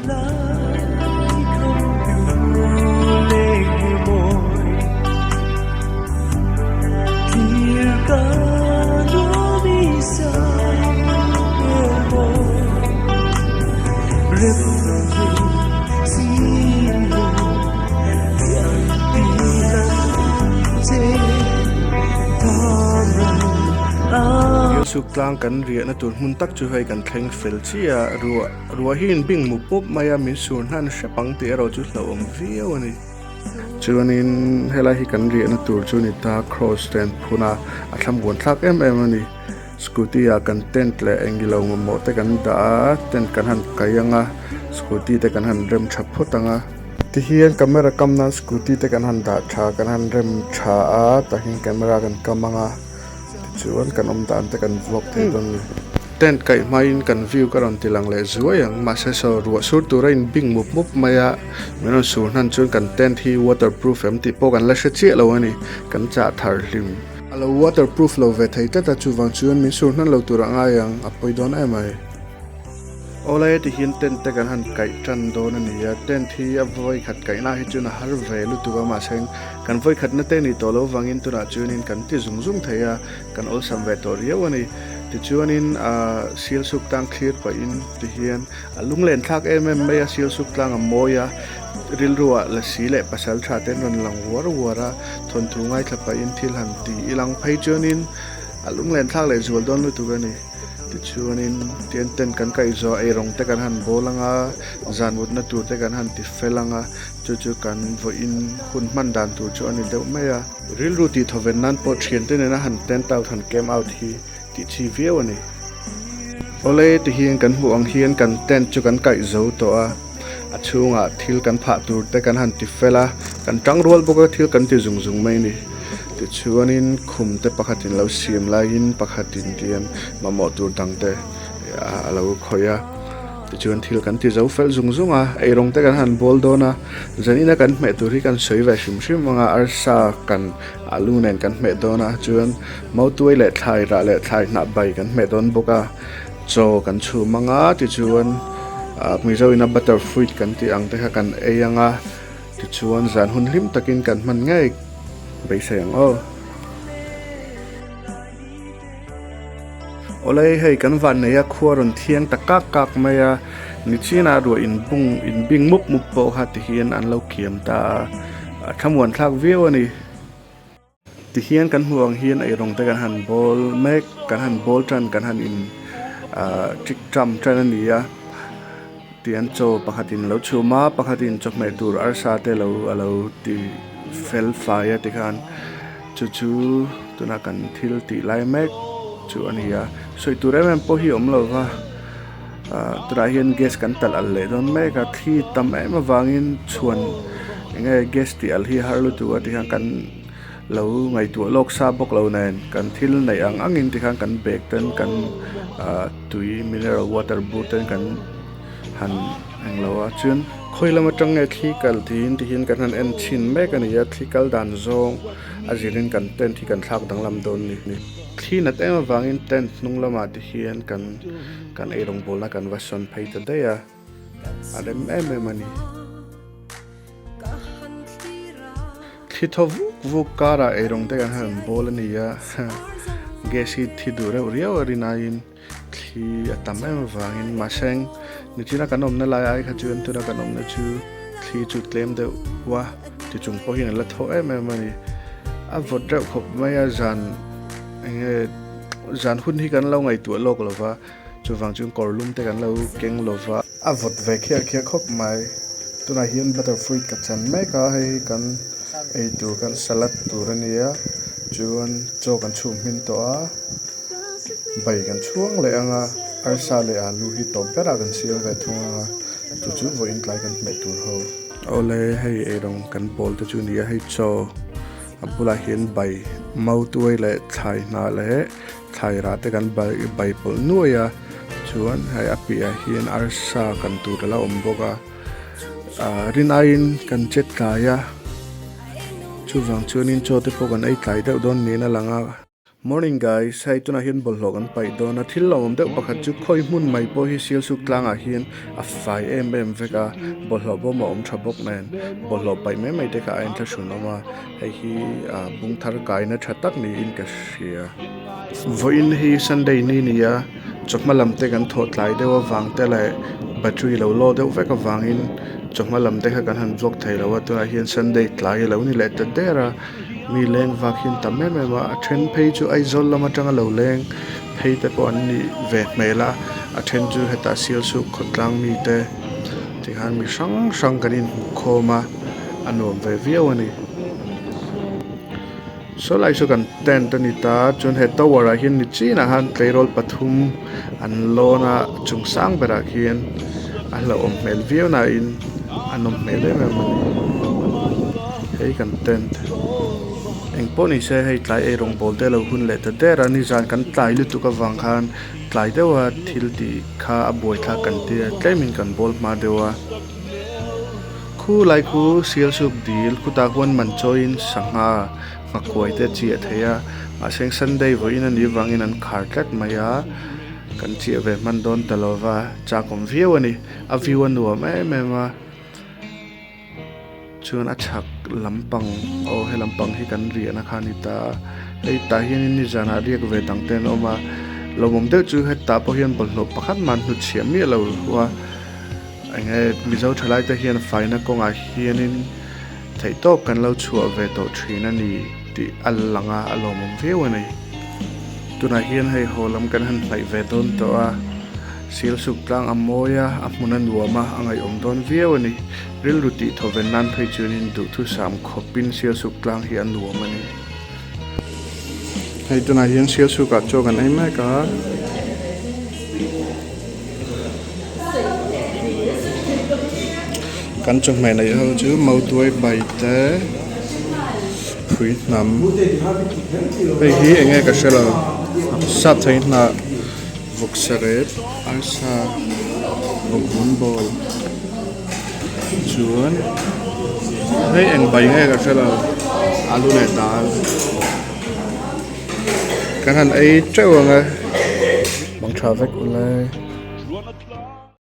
lại không đủ lên môi kia cả nó đi xa môi rep xin môi yang tiada suk tlang kan ria na tur mun tak chu hai kan thleng fel chia ruwa hin bing mu pop maya min sur han shapang te ro chu hlawm viau ani chuanin hela hi kan ria na tur chu ni ta cross stand phuna atham gon thak ani scooty a kan tent le engilo mo te kan da tent kan han kayanga scooty te kan han rem thapotanga ti hian camera kamna scooty te kan han da tha kan han rem tha a ta hin camera kan kamanga chuan kan dan te kan vlog te don tent kai main kan view karon tilang le zuayang masa so ruwa sur turain bing mup maya menon sur han chun kan tent hi waterproof ti po kan la che lo ani kan cha thar hlim alo waterproof lo ve thei ta chuwang chuan min sur nan lo turanga yang apoi don ai olai ti hin tent te kan han kai tran don ani ya tent hi avoi khat kai na hi chuna har ve lu tu ma seng kan voi khat na te ni tolo wangin tu na chunin kan ti zung theya kan ol sam ve tor yawani ti chuanin sil suk tang clear pa in ti hian alung len thak me ya sil suk tlang a moya ril ruwa la sile pasal tha ten ron lang wara thon thu ngai thla pa in thil han ti ilang phai chuanin alung len thak le zual don lu tu ani ti chuanin ten kan kai zo ai rong te kan han bolanga zanut na tur te kan han ti felanga chu kan vo in hun man dan tur chu ani deuh maya ril ru ti thoven nan po thien te na han 10,000 came out hi ti chi viau ani ole ti hian kan hu ang hian kan ten chu kan kai zo to a achunga thil kan pha tur te kan han ti fela kan tang rol boka thil kan ti zung mai ni ti chuanin khum te pakhatin lo siam lain pakhatin tian mamo tur dangte alo khoya ti chuan thil kan ti zo fel zung a ei rong te kan han bol dona zanina kan me tur hi kan soi ve shim anga arsa kan alunen kan me dona chuan mau tuai le thlai ra le thlai na bai kan me don boka cho kan chu manga ti chuan mi zo ina butterfruit kan ti ang te kha kan eyanga ti chuan zan hun hlim takin kan man ngai bai sayang olai hei kan van neya khuaron thiang takak maya ni china ro in bing mup po ha ti hian an lo kiam ta thamwan thak view ani ti hian kan huang hian ai rong te kan han bol mek kan han bol tran kan han in tik tram tran ania tian cho pakhatin lo chuma pakhatin chok me tur arsa te lo alo ti fel fire ti khan chu tuna kan thil ti lai mek chu ania soi ture men po hi lo wa tura hian gas kan tal al le don me ka thi tam em wangin chuan nge gas ti al hi harlu tu ati kan lo ngai tu lok sa bok lo nen kan thil nei angin ti kan bek ten kan tui mineral water bottle kan han anglo a chun khoilama tang nge thi kal tin ti hin kan han en chin me kan ya thi kal dan zong azirin kan ten thi kan thak dang lam don ni thi na te ma wangin ten nung lama ti hian kan ei rong bol na kan vason phai ta de ya adem mani thi thov vu kara ei rong te kan han bol ni ya gesi thi dure uriya orinain thi atam wangin maseng ni china kanom na lai ai kha chuan tu na kanom na chu thi chu claim de wa ti chung po hin la tho mani a vot rau khop maya zan hun hi kan lo ngai tu lok lova chu wang chung korlum te kan lo keng lova a vot ve khia khop mai tuna hian butterfruit ka chan mai ka hei kan ei tur kan salad turania chuan cho kan chum min to a bai kan chuang le anga arsa le alu hi to pera kan sil ve thunga chu vo in klai kan me tur ho ole hei erong kan bol te chu nia hei cho abula hian bai mau tuai le thai na le thai ra te kan bai pol nuaya chuan hai apia hian arsa kan tur la omboka rin ain kan chet kaya chu wang chuanin cho te po kan ei tlai deuh don ni na langa Morning guys, hay tu na hian bolhok an pai do na thil lawm deuh pakhat chu khoi hmun mai po hi sial suk tlang a hian a fai em veka bolhok bo ma om tha bok nen bolhok pai me mai te ka ain thla shun oma hei hi bung thar kai na tha tak ni in ka hria voin hi Sunday ni nia chokma lam te kan tho tlai dewa wang te lai battery lo lo deuh veka wangin chokma lam te kha kan han vlog thei lo tu na hian Sunday tlai lo ni le te dera mi leng vakin tamme me ma a then phei chu ai zol lama tanga lo leng phei te pon ni ve mela a then chu heta sial su khotlang mi te ti han mi sang kanin khoma anom ve viawani so lai so kan ten tani ta chun he tawara hin ni china han tleirol pathum an lona chung sang bera hian a lo om mel viauna in anom mele me mani hei kan ten eng poni se hei tlai e rong bol te lo hun le ta dera ni zan kan tlai lu tu ka wang khan tlai dewa thil ti kha a boi tha kan te tlemin kan bol ma dewa khu lai khu sial suk dil khu ta hon man choin sanga makoi te chi theya a seng Sunday voin an ni wangin an khar tlak maya kan chi ve man don talova cha kom viewani a viewan nuwa me ma chuan a chak lampang o he lampang hi kan ri na khani ta ei ta hian ni jana riak ve tang ten oma lomom de chu he ta po hian bol no pakhat man nu chiam mi lo wa ange mizo thalai ta hian faina konga hianin thei top kan lo chua ve to thina ni ti allanga alomom vewani tuna hian hei holam kan han phai ve don to a sil suk tlang amoya amunan wama angai omdon viewani ril ruti thoven nan phei chunin du thu sam khopin sil suk tlang hi an nuamani hei tuna hian sil suk a chokan ai mai ka kan chung mai nei ho chu mau tuai bai te phui nam hei hi enge ka shelo sa thain na vok saret arsa vok bun bol chuan hei eng bai nge ka shelo alu le dal kan han ei trewanga bang tha vek ulai